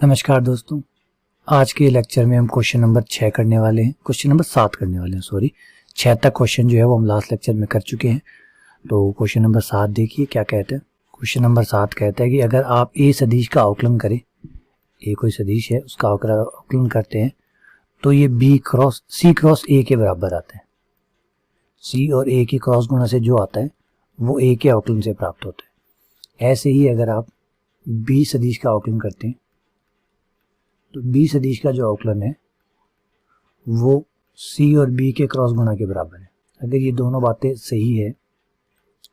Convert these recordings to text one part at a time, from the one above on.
नमस्कार दोस्तों, आज के लेक्चर में हम क्वेश्चन नंबर 6 करने वाले हैं। क्वेश्चन नंबर 7 करने वाले हैं, सॉरी। 6 तक क्वेश्चन जो है वो हम लास्ट लेक्चर में कर चुके हैं। तो क्वेश्चन नंबर 7 देखिए क्या कहते हैं। क्वेश्चन नंबर 7 कहता है कि अगर आप ए सदिश का अवकलन करें, ए कोई सदिश है उसका अवकलन करते हैं तो ये B cross C cross A के बराबर आता है। सी और ए की क्रॉस गुणा से जो आता है वो ए के अवकलन से प्राप्त होता है। ऐसे ही अगर आप बी सदिश का अवकलन करते हैं तो बी सदिश का जो अवकलन है वो सी और बी के क्रॉस गुणा के बराबर है। अगर ये दोनों बातें सही है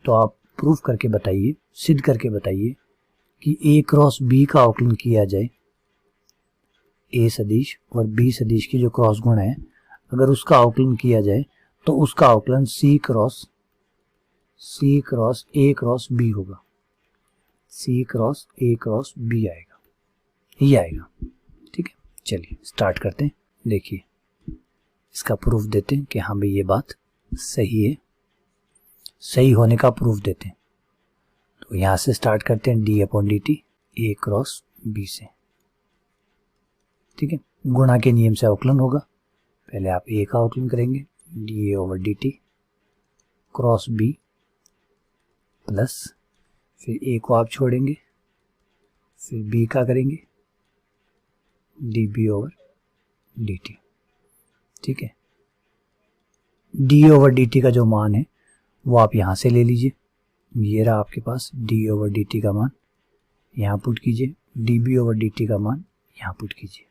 तो आप प्रूफ करके बताइए, सिद्ध करके बताइए कि ए क्रॉस बी का अवकलन किया जाए, ए सदिश और बी सदिश की जो क्रॉस गुणा है अगर उसका अवकलन किया जाए तो उसका अवकलन सी क्रॉस ए क्रॉस बी होगा। सी क्रॉस ए क्रॉस बी आएगा, ये आएगा। ठीक है, चलिए स्टार्ट करते हैं। देखिए इसका प्रूफ देते हैं कि हाँ भाई ये बात सही है, सही होने का प्रूफ देते हैं। तो यहां से स्टार्ट करते हैं D upon D T A cross B से। ठीक है, गुणा के नियम से अवकलन होगा। पहले आप ए का अवकलन करेंगे D A over D T cross B plus फिर ए को आप छोड़ेंगे, फिर बी का करेंगे D B over D T. ठीक है, डी ओवर डी टी का जो मान है वो आप यहां से ले लीजिए। ये रहा आपके पास डी ओवर डी टी का मान, यहां पुट कीजिए। D B over D T का मान यहां पुट कीजिए।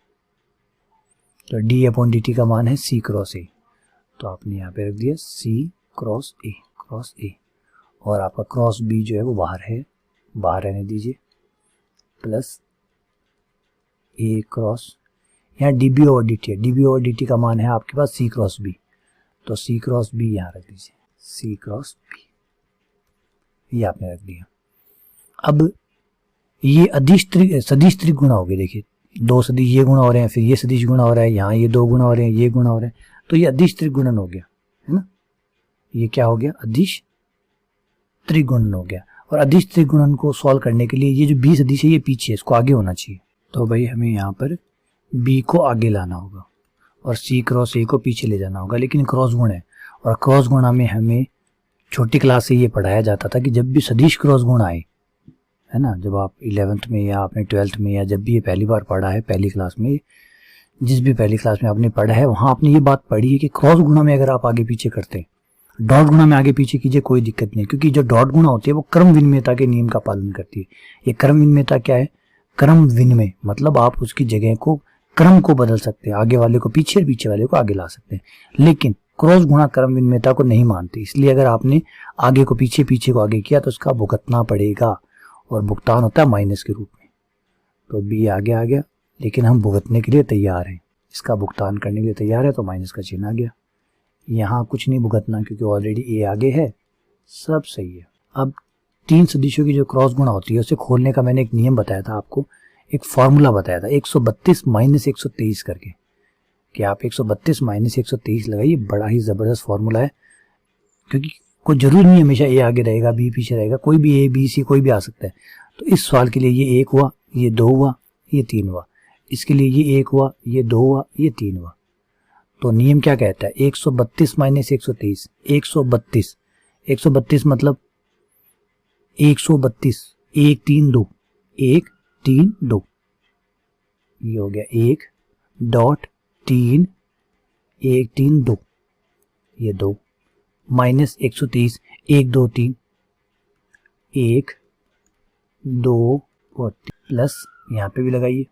तो डी अपॉन डी टी का मान है सी क्रॉस ए, तो आपने यहाँ पे रख दिया सी क्रॉस ए और आपका क्रॉस बी जो है वो बाहर है, बाहर रहने दीजिए, प्लस ए क्रॉस, यहाँ D B over D T है, D B over D T का मान है आपके पास सी क्रॉस बी, तो सी क्रॉस बी यहाँ रख दीजिए, सी क्रॉस बी, ये आपने रख दिया। अब ये सदिश त्रिक गुणा हो गए। देखिए दो सदिश ये गुणा हो रहे हैं, फिर ये सदिश गुणा हो रहा है, यहाँ ये दो गुणा हो रहे हैं, ये गुणा हो रहे हैं, तो ये अदिश त्रिगुणन हो गया, है ना। ये क्या हो गया, अदिश त्रिगुणन हो गया। और अदिश त्रिगुणन को सॉल्व करने के लिए ये जो बी सदिश है ये पीछे, इसको आगे होना चाहिए। तो भाई हमें यहाँ पर बी को आगे लाना होगा और सी क्रॉस ए को पीछे ले जाना होगा, लेकिन क्रॉस गुण है और क्रॉस गुणा में हमें छोटी क्लास से ये पढ़ाया जाता था कि जब भी सदिश क्रॉस गुण आए, है ना, जब आप 11th में या आपने 12th में या जब भी ये पहली बार पढ़ा है, पहली क्लास में, जिस भी पहली क्लास में आपने पढ़ा है वहां आपने ये बात पढ़ी है कि क्रॉस गुणा में अगर आप आगे पीछे करते हैं, डॉट गुणा में आगे पीछे कीजिए, कोई दिक्कत नहीं, क्योंकि जो डॉट गुणा होती है वो क्रम विनिमयता के नियम का पालन करती है। ये क्रम विनिमयता क्या है, क्रम विनिमय मतलब आप उसकी जगह को, क्रम को बदल सकते हैं, आगे वाले को पीछे और पीछे वाले को आगे ला सकते हैं, लेकिन क्रॉस गुणा क्रम विनिमयता को नहीं मानती। इसलिए अगर आपने आगे को पीछे, पीछे को आगे किया तो उसका भुगतना पड़ेगा और भुगतान होता है माइनस के रूप में। तो बी आगे आ गया, लेकिन हम भुगतने के लिए तैयार हैं, इसका भुगतान करने के लिए तैयार है, तो माइनस का चिन्ह आ गया। यहाँ कुछ नहीं भुगतना क्योंकि ऑलरेडी ए आगे है, सब सही है। अब तीन सदिशों की जो क्रॉस गुणा होती है उसे खोलने का मैंने एक नियम बताया था आपको, एक फॉर्मूला बताया था 132 माइनस 123 करके, कि आप 132 माइनस 123 लगाइए। बड़ा ही जबरदस्त फॉर्मूला है, क्योंकि कोई जरूरी नहीं हमेशा ए आगे रहेगा बी पीछे रहेगा, कोई भी ए बी सी कोई भी आ सकता है। तो इस सवाल के लिए ये 1 हुआ, ये 2 हुआ, ये 3 हुआ, इसके लिए ये 1 हुआ, ये 2 हुआ, ये 3 हुआ। तो नियम क्या कहता है, 132 माइनस 123, 132 मतलब 132, 1 3 2, 1 3 2, ये हो गया 1 डॉट 3 1 3 2, ये 2 माइनस 130 1 2 3, 1 2 और 3 प्लस यहाँ पे भी लगाइए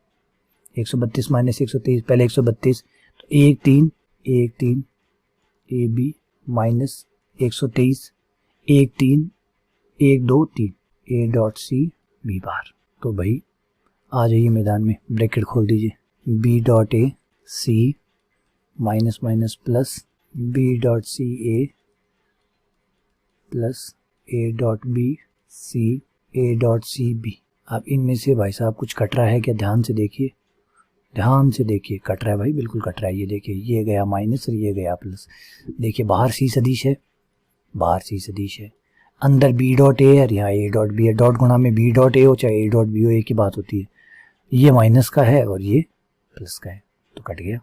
132 माइनस 123, पहले 132 तो 1 3 A B minus 123 1 3 1 2 3 A dot C B bar. तो भाई आ जाइए मैदान में, ब्रैकेट खोल दीजिए, B dot A C minus minus plus B dot C A plus A dot B C A dot C B. अब इनमें से भाई साहब कुछ कट रहा है क्या, ध्यान से देखिए, ध्यान से देखिए, कट रहा है भाई, बिल्कुल कट रहा है। ये देखिए, ये गया माइनस और ये गया प्लस। देखिए बाहर सी सदिश है, बाहर सी सदिश है, अंदर बी डॉट ए है और यहाँ ए डॉट बी है। डॉट गुणा में बी डॉट ए हो चाहे ए डॉट बी हो, एक ही बात होती है। ये माइनस का है और ये प्लस का है, तो कट गया।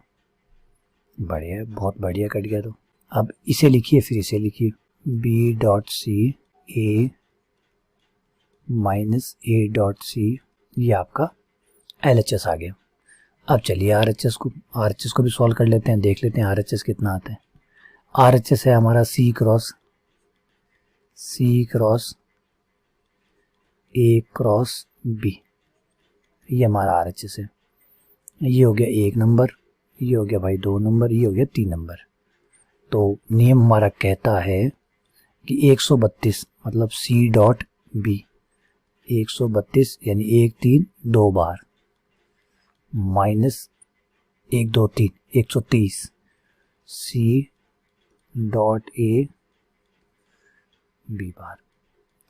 बढ़िया, बहुत बढ़िया कट गया। तो अब इसे लिखिए, फिर इसे लिखिए, B dot C A minus A dot C, ये आपका LHS आ गया। अब चलिए RHS को भी सॉल्व कर लेते हैं, देख लेते हैं RHS कितना आता है। RHS है हमारा C cross A cross B, ये हमारा RHS है। ये हो गया 1 नंबर, ये हो गया भाई 2 नंबर, ये हो गया 3 नंबर। तो नियम हमारा कहता है कि 132 मतलब C डॉट B, 132 यानी 1 3 2 बार minus 1 2 3 130 C dot A B बार।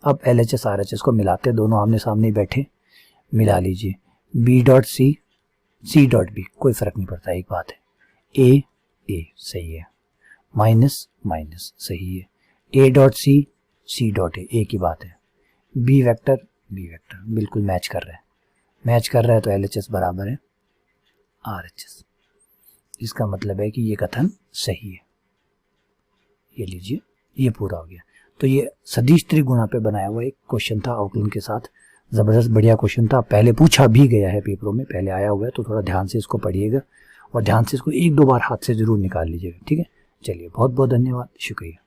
अब LHS RHS को मिलाते, दोनों आमने सामने बैठे, मिला लीजिए। B dot C dot B, कोई फर्क नहीं पड़ता, एक बात है। A सही है, माइनस माइनस सही है, A dot C dot A, एक ही बात है। B वेक्टर बिल्कुल मैच कर रहा है, तो LHS बराबर है RHS। इसका मतलब है कि ये कथन सही है। ये लीजिए, ये पूरा हो गया। तो ये सदिश त्रिगुणा पे बनाया हुआ एक क्वेश्चन था आउटलाइन के साथ, जबरदस्त बढ़िया क्वेश्चन था। पहले पूछा भी गया है पेपरों में, पहले आया हुआ है, तो थोड़ा ध्यान से इसको पढ़िएगा और ध्यान से इसको 1-2 बार हाथ से जरूर निकाल लीजिएगा, ठीक है। चलिए, बहुत बहुत धन्यवाद, शुक्रिया।